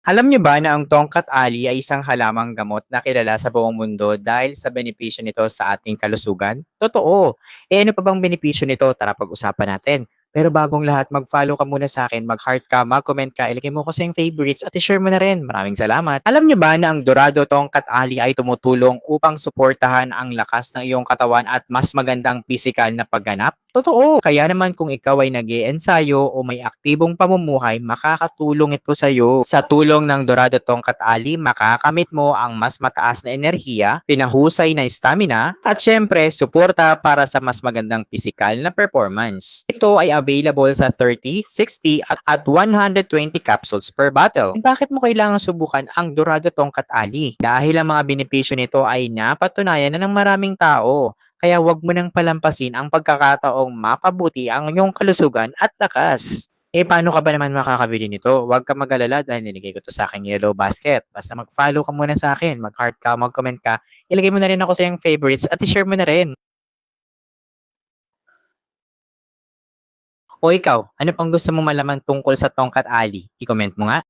Alam niyo ba na ang tongkat ali ay isang halamang gamot na kilala sa buong mundo dahil sa benepisyo nito sa ating kalusugan? Totoo. Ano pa bang benepisyo nito? Tara pag-usapan natin. Pero bagong lahat, mag-follow ka muna sa akin, mag-heart ka, mag-comment ka, ilagay mo ko sa yung favorites at i-share mo na rin. Maraming salamat. Alam niyo ba na ang Dorado Tongkat Ali ay tumutulong upang suportahan ang lakas ng iyong katawan at mas magandang pisikal na pagganap? Totoo. Kaya naman kung ikaw ay nag-iensayo o may aktibong pamumuhay, makakatulong ito sa iyo. Sa tulong ng Dorado Tongkat Ali, makakamit mo ang mas mataas na enerhiya, pinahusay na stamina, at syempre, suporta para sa mas magandang pisikal na performance. Ito ay available sa 30, 60, at 120 capsules per bottle. Bakit mo kailangan subukan ang Dorado Tongkat Ali? Dahil ang mga benepisyo nito ay napatunayan na ng maraming tao. Kaya wag mo nang palampasin ang pagkakataong mapabuti ang iyong kalusugan at lakas. Paano ka ba naman makakabili nito? Huwag ka mag-alala dahil nilagay ko to sa aking yellow basket. Basta mag-follow ka muna sa akin, mag-heart ka, mag-comment ka, ilagay mo na rin ako sa iyong favorites at i-share mo na rin. O ikaw, ano pang gusto mo malaman tungkol sa Tongkat Ali? I-comment mo nga.